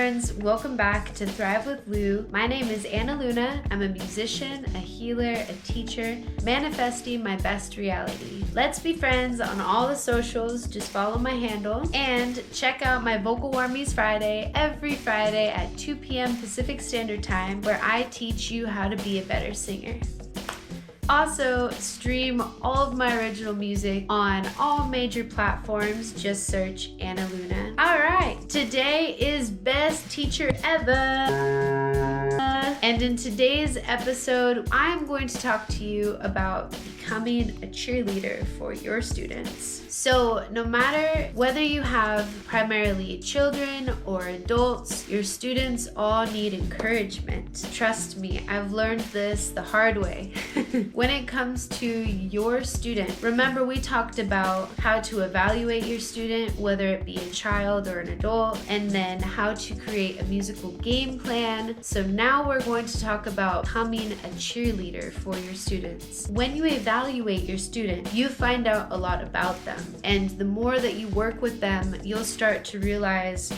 Loonicorns, welcome back to Thrive with Lou. My name is Luena. I'm a musician, a healer, a teacher, manifesting my best reality. Let's be friends on all the socials, just follow my handle, and check out my Vocal Warmies Friday every Friday at 2 p.m. Pacific Standard Time, where I teach you how to be a better singer. Also, stream all of my original music on all major platforms. Just search Anna Luna. All right, today is Best Teacher Ever. And in today's episode, I'm going to talk to you about becoming a cheerleader for your students. So no matter whether you have primarily children or adults, your students all need encouragement. Trust me, I've learned this the hard way. When it comes to your student, remember we talked about how to evaluate your student, whether it be a child or an adult, and then how to create a musical game plan. So now we're going to talk about becoming a cheerleader for your students. When you evaluate your student, you find out a lot about them. And the more that you work with them, you'll start to realize,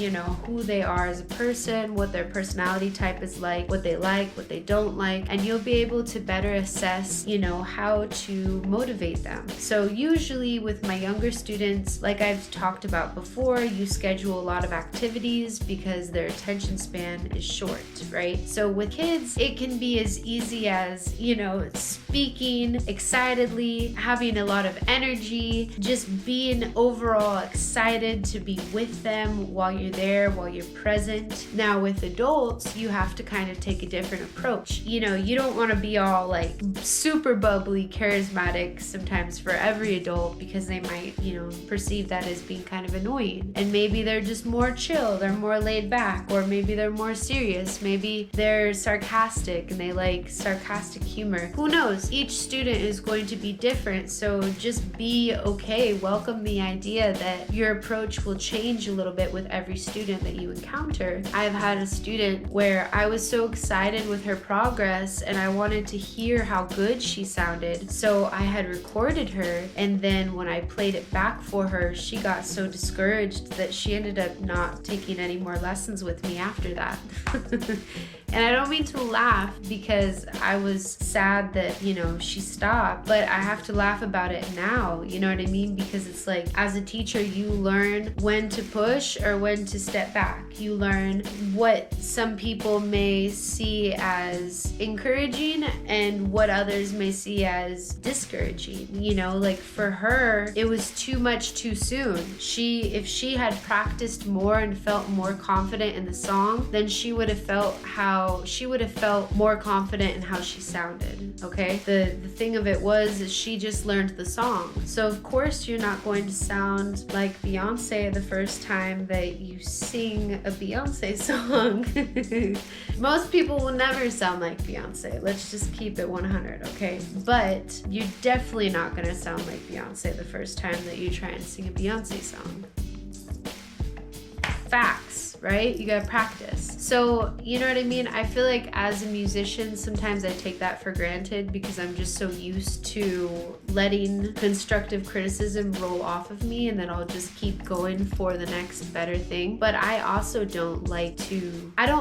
who they are as a person, what their personality type is like, what they don't like, and you'll be able to better assess, how to motivate them. So usually with my younger students, like I've talked about before, you schedule a lot of activities because their attention span is short, right? So with kids, it can be as easy as, speaking excitedly, having a lot of energy, just being overall excited to be with them while you're there, while you're present. Now with adults, you have to kind of take a different approach. You don't want to be all like super bubbly, charismatic sometimes for every adult, because they might, perceive that as being kind of annoying. And maybe they're just more chill, they're more laid back, or maybe they're more serious. Maybe they're sarcastic and they like sarcastic humor. Who knows? Each student is going to be different, so just be okay. Welcome the idea that your approach will change a little bit with every student that you encounter. I've had a student where I was so excited with her progress and I wanted to hear how good she sounded, so I had recorded her, and then when I played it back for her, she got so discouraged that she ended up not taking any more lessons with me after that. And I don't mean to laugh because I was sad that, she stopped, but I have to laugh about it now, you know what I mean? Because it's like, as a teacher, you learn when to push or when to step back. You learn what some people may see as encouraging and what others may see as discouraging. Like for her, it was too much too soon. If she had practiced more and felt more confident in the song, then she would have felt more confident in how she sounded, okay? The thing of it is she just learned the song. So of course you're not going to sound like Beyonce the first time that you sing a Beyonce song. Most people will never sound like Beyonce. Let's just keep it 100, okay? But you're definitely not gonna sound like Beyonce the first time that you try and sing a Beyonce song. Facts, right? You gotta practice. So, you know what I mean? I feel like as a musician, sometimes I take that for granted because I'm just so used to letting constructive criticism roll off of me, and then I'll just keep going for the next better thing. But I also don't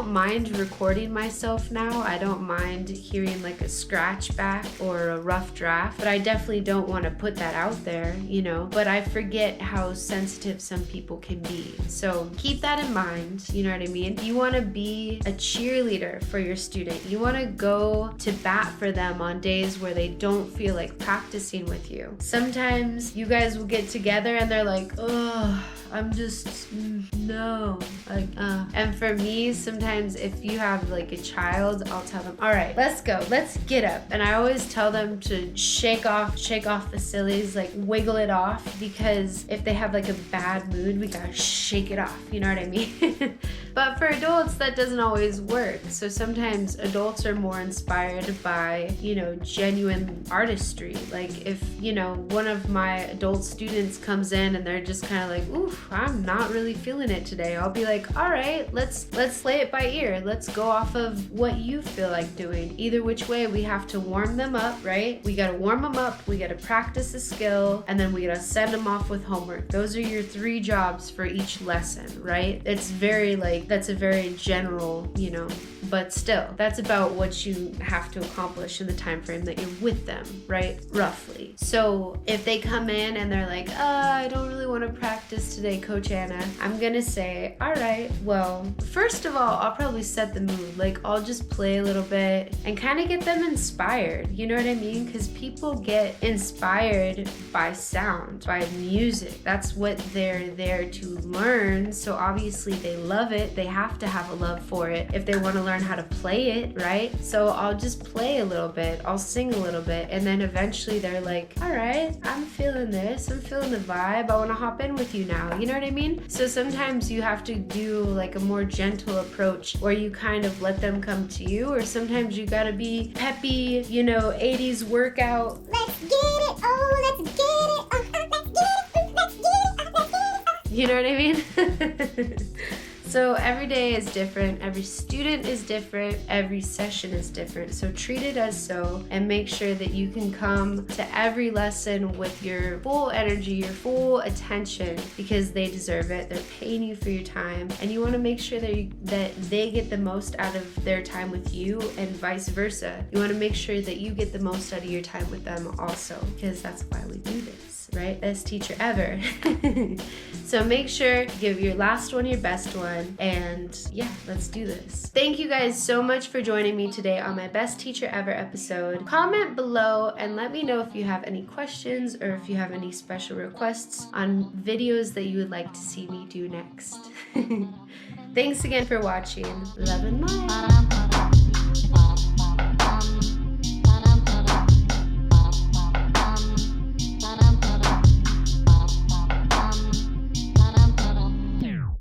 mind recording myself now. I don't mind hearing like a scratch back or a rough draft, but I definitely don't want to put that out there, But I forget how sensitive some people can be. So keep that in mind, you know what I mean? You want to be a cheerleader for your student. You want to go to bat for them on days where they don't feel like practicing with you. Sometimes you guys will get together and they're like, oh, I'm just, no. And for me, sometimes if you have like a child, I'll tell them, all right, let's go, let's get up. And I always tell them to shake off the sillies, like wiggle it off, because if they have like a bad mood, we gotta shake it off, you know what I mean? But for adults, that doesn't always work. So sometimes adults are more inspired by, genuine artistry. Like if, one of my adult students comes in and they're just kind of like, oof, I'm not really feeling it today. I'll be like, all right, let's play it by ear. Let's go off of what you feel like doing. Either which way, we have to warm them up, right? We gotta warm them up, we gotta practice the skill, and then we gotta send them off with homework. Those are your 3 jobs for each lesson, right? It's very like, that's a very general, you know, but still, that's about what you have to accomplish in the time frame that you're with them, right? Roughly. So if they come in and they're like, I don't really want to practice today, Coach Anna, I'm gonna say, all right, well, first of all, I'll probably set the mood. Like, I'll just play a little bit and kind of get them inspired. You know what I mean? Because people get inspired by sound, by music. That's what they're there to learn. So obviously they love it. They have to have a love for it if they want to learn how to play it, right? So I'll just play a little bit. I'll sing a little bit. And then eventually they're like, all right, I'm feeling this. I'm feeling the vibe. I want to hop in with you now. You know what I mean? So sometimes you have to do like a more gentle approach where you kind of let them come to you, or sometimes you gotta be peppy, you know, 80s workout. Let's get it, oh, let's get it, let's get it, let's get it, let's get it. You know what I mean? So every day is different, every student is different, every session is different. So treat it as so, and make sure that you can come to every lesson with your full energy, your full attention, because they deserve it. They're paying you for your time, and you want to make sure that they get the most out of their time with you, and vice versa. You want to make sure that you get the most out of your time with them also, because that's why we do this, right? Best teacher ever. So make sure, give your last one your best one, and yeah, let's do this. Thank you guys so much for joining me today on my Best Teacher Ever episode. Comment below and let me know if you have any questions or if you have any special requests on videos that you would like to see me do next. Thanks again for watching. Love and light.